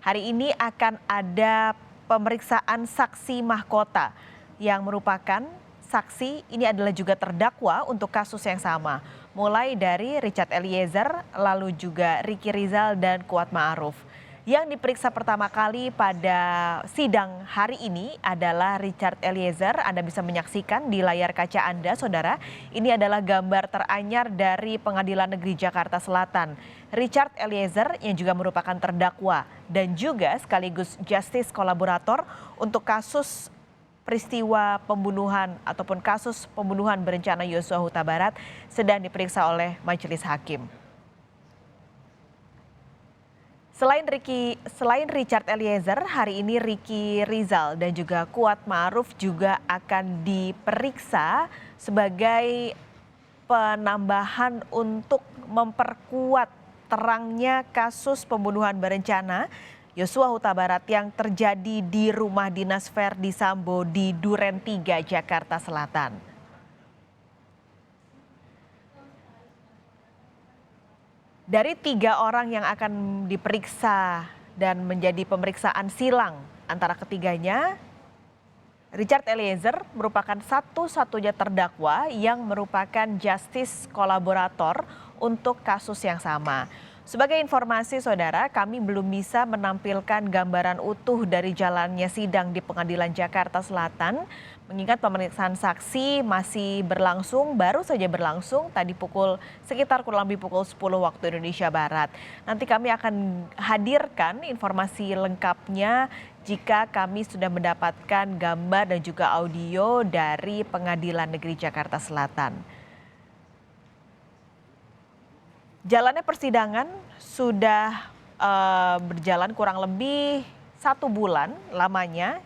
Hari ini akan ada pemeriksaan saksi mahkota yang merupakan saksi ini adalah juga terdakwa untuk kasus yang sama. Mulai dari Richard Eliezer, lalu juga Ricky Rizal dan Kuat Ma'ruf. Yang diperiksa pertama kali pada sidang hari ini adalah Richard Eliezer. Anda bisa menyaksikan di layar kaca Anda, saudara. Ini adalah gambar teranyar dari Pengadilan Negeri Jakarta Selatan. Richard Eliezer yang juga merupakan terdakwa dan juga sekaligus justice kolaborator untuk kasus peristiwa pembunuhan ataupun kasus pembunuhan berencana Yosua Huta Barat sedang diperiksa oleh majelis hakim. Selain Richard Eliezer, hari ini Ricky Rizal dan juga Kuat Ma'ruf juga akan diperiksa sebagai penambahan untuk memperkuat terangnya kasus pembunuhan berencana Yosua Huta Barat yang terjadi di rumah dinas Verdi Sambo di Duren 3, Jakarta Selatan. Dari 3 orang yang akan diperiksa dan menjadi pemeriksaan silang antara ketiganya, Richard Eliezer merupakan satu-satunya terdakwa yang merupakan justice kolaborator untuk kasus yang sama. Sebagai informasi saudara, kami belum bisa menampilkan gambaran utuh dari jalannya sidang di Pengadilan Jakarta Selatan. Mengingat pemeriksaan saksi masih berlangsung, baru saja berlangsung tadi sekitar kurang lebih pukul 10 waktu Indonesia Barat. Nanti kami akan hadirkan informasi lengkapnya jika kami sudah mendapatkan gambar dan juga audio dari Pengadilan Negeri Jakarta Selatan. Jalannya persidangan sudah berjalan kurang lebih 1 bulan lamanya.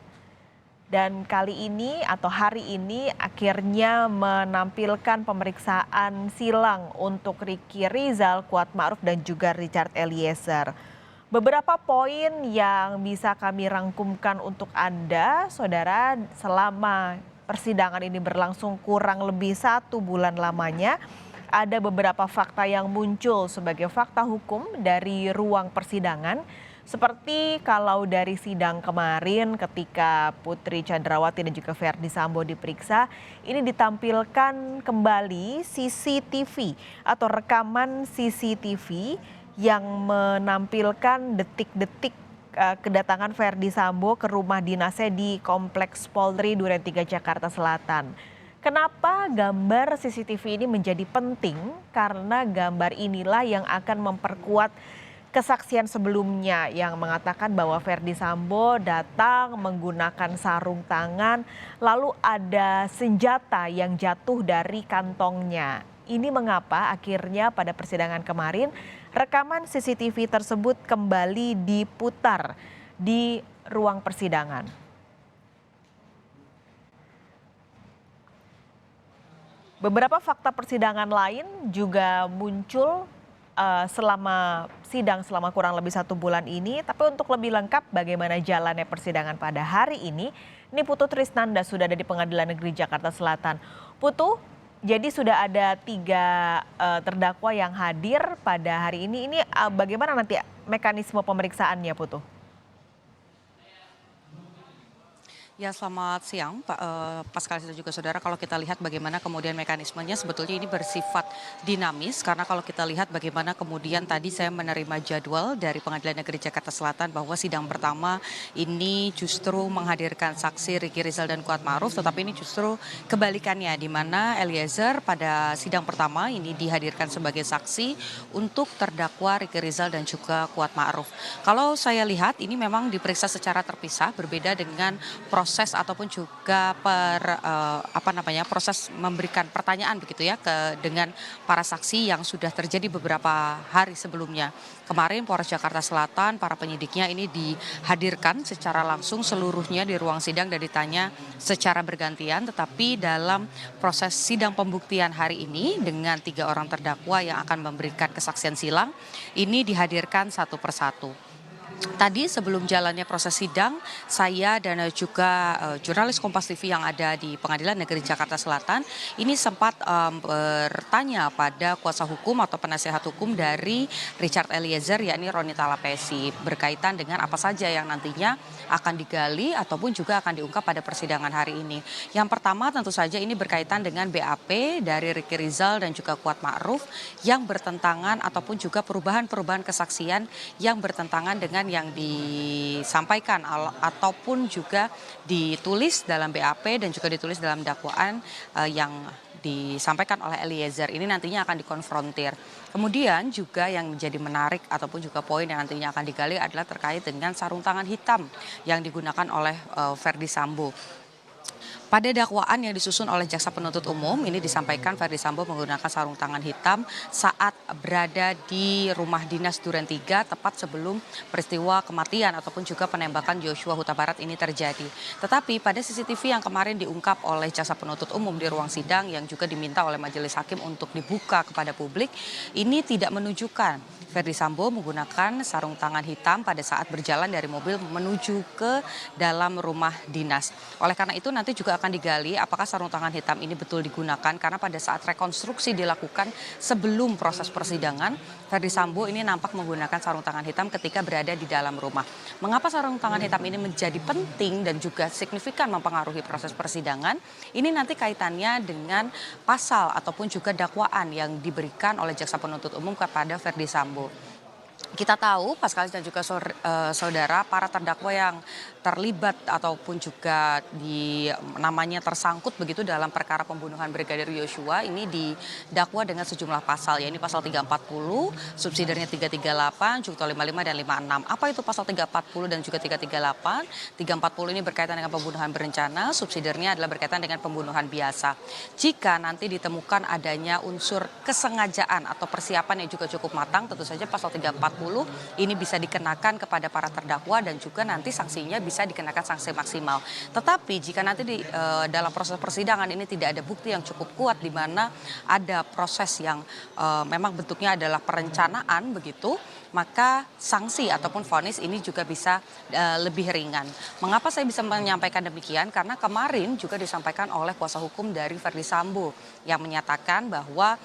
Dan kali ini atau hari ini akhirnya menampilkan pemeriksaan silang untuk Ricky Rizal, Kuat Ma'ruf dan juga Richard Eliezer. Beberapa poin yang bisa kami rangkumkan untuk Anda, saudara, selama persidangan ini berlangsung kurang lebih 1 bulan lamanya. Ada beberapa fakta yang muncul sebagai fakta hukum dari ruang persidangan. Seperti kalau dari sidang kemarin ketika Putri Chandrawati dan juga Verdi Sambo diperiksa, ini ditampilkan kembali CCTV atau rekaman CCTV yang menampilkan detik-detik kedatangan Verdi Sambo ke rumah dinasnya di Kompleks Polri Duren 3 Jakarta Selatan. Kenapa gambar CCTV ini menjadi penting? Karena gambar inilah yang akan memperkuat kesaksian sebelumnya yang mengatakan bahwa Verdi Sambo datang menggunakan sarung tangan, lalu ada senjata yang jatuh dari kantongnya. Ini mengapa akhirnya pada persidangan kemarin rekaman CCTV tersebut kembali diputar di ruang persidangan. Beberapa fakta persidangan lain juga muncul selama sidang selama kurang lebih 1 bulan ini. Tapi untuk lebih lengkap bagaimana jalannya persidangan pada hari ini Putu Trisnanda sudah ada di Pengadilan Negeri Jakarta Selatan. Putu, jadi sudah ada 3 terdakwa yang hadir pada hari ini. Ini bagaimana nanti mekanisme pemeriksaannya, Putu? Ya, selamat siang Pak Pascal dan juga saudara. Kalau kita lihat bagaimana kemudian mekanismenya sebetulnya ini bersifat dinamis, karena kalau kita lihat bagaimana kemudian tadi saya menerima jadwal dari Pengadilan Negeri Jakarta Selatan bahwa sidang pertama ini justru menghadirkan saksi Ricky Rizal dan Kuat Ma'ruf, tetapi ini justru kebalikannya, di mana Eliezer pada sidang pertama ini dihadirkan sebagai saksi untuk terdakwa Ricky Rizal dan juga Kuat Ma'ruf. Kalau saya lihat ini memang diperiksa secara terpisah, berbeda dengan proses ataupun juga proses memberikan pertanyaan begitu ya dengan para saksi yang sudah terjadi beberapa hari sebelumnya. Kemarin Polres Jakarta Selatan para penyidiknya ini dihadirkan secara langsung seluruhnya di ruang sidang dan ditanya secara bergantian, tetapi dalam proses sidang pembuktian hari ini dengan 3 orang terdakwa yang akan memberikan kesaksian silang ini dihadirkan satu persatu. Tadi sebelum jalannya proses sidang, saya dan juga jurnalis Kompas TV yang ada di Pengadilan Negeri Jakarta Selatan ini sempat bertanya pada kuasa hukum atau penasehat hukum dari Richard Eliezer, yakni Roni Talapesi, berkaitan dengan apa saja yang nantinya akan digali ataupun juga akan diungkap pada persidangan hari ini. Yang pertama tentu saja ini berkaitan dengan BAP dari Ricky Rizal dan juga Kuat Ma'ruf yang bertentangan ataupun juga perubahan-perubahan kesaksian yang bertentangan dengan yang disampaikan ataupun juga ditulis dalam BAP dan juga ditulis dalam dakwaan yang disampaikan oleh Eliezer. Ini nantinya akan dikonfrontir. Kemudian juga yang menjadi menarik ataupun juga poin yang nantinya akan digali adalah terkait dengan sarung tangan hitam yang digunakan oleh Verdi Sambo. Pada dakwaan yang disusun oleh jaksa penuntut umum ini disampaikan Verdi Sambo menggunakan sarung tangan hitam saat berada di rumah dinas Duren 3 tepat sebelum peristiwa kematian ataupun juga penembakan Joshua Huta Barat ini terjadi. Tetapi pada CCTV yang kemarin diungkap oleh jaksa penuntut umum di ruang sidang yang juga diminta oleh majelis hakim untuk dibuka kepada publik, ini tidak menunjukkan Verdi Sambo menggunakan sarung tangan hitam pada saat berjalan dari mobil menuju ke dalam rumah dinas. Oleh karena itu nanti juga akan digali apakah sarung tangan hitam ini betul digunakan karena pada saat rekonstruksi dilakukan sebelum proses persidangan, Verdi Sambo ini nampak menggunakan sarung tangan hitam ketika berada di dalam rumah. Mengapa sarung tangan hitam ini menjadi penting dan juga signifikan mempengaruhi proses persidangan? Ini nanti kaitannya dengan pasal ataupun juga dakwaan yang diberikan oleh jaksa penuntut umum kepada Verdi Sambo. Kita tahu Paskalis dan juga saudara para terdakwa yang terlibat ataupun juga namanya tersangkut begitu dalam perkara pembunuhan Brigadir Yosua ini didakwa dengan sejumlah pasal, ya ini pasal 340, subsidiarnya 338, junto 55 dan 56. Apa itu pasal 340 dan juga 338? 340 ini berkaitan dengan pembunuhan berencana, subsidiarnya adalah berkaitan dengan pembunuhan biasa. Jika nanti ditemukan adanya unsur kesengajaan atau persiapan yang juga cukup matang, tentu saja pasal 340 ini bisa dikenakan kepada para terdakwa dan juga nanti sanksinya bisa dikenakan sanksi maksimal. Tetapi jika nanti dalam proses persidangan ini tidak ada bukti yang cukup kuat di mana ada proses yang memang bentuknya adalah perencanaan begitu, maka sanksi ataupun vonis ini juga bisa lebih ringan. Mengapa saya bisa menyampaikan demikian? Karena kemarin juga disampaikan oleh kuasa hukum dari Verdi Sambo yang menyatakan bahwa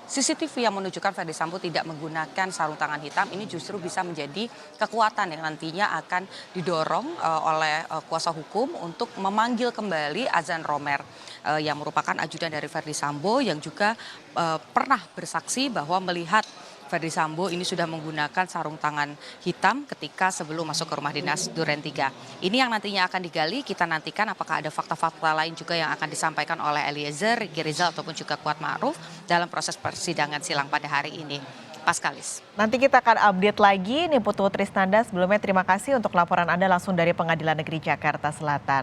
CCTV yang menunjukkan Verdi Sambo tidak menggunakan sarung tangan hitam ini justru bisa menjadi kekuatan yang nantinya akan didorong oleh kuasa hukum untuk memanggil kembali Azan Romer yang merupakan ajudan dari Verdi Sambo yang juga pernah bersaksi bahwa melihat Verdi Sambo ini sudah menggunakan sarung tangan hitam ketika sebelum masuk ke rumah dinas Duren 3. Ini yang nantinya akan digali, kita nantikan apakah ada fakta-fakta lain juga yang akan disampaikan oleh Eliezer, Ricky Rizal ataupun juga Kuat Ma'ruf dalam proses persidangan silang pada hari ini. Paskalis. Nanti kita akan update lagi nih Putu Trisnanda. Sebelumnya terima kasih untuk laporan Anda langsung dari Pengadilan Negeri Jakarta Selatan.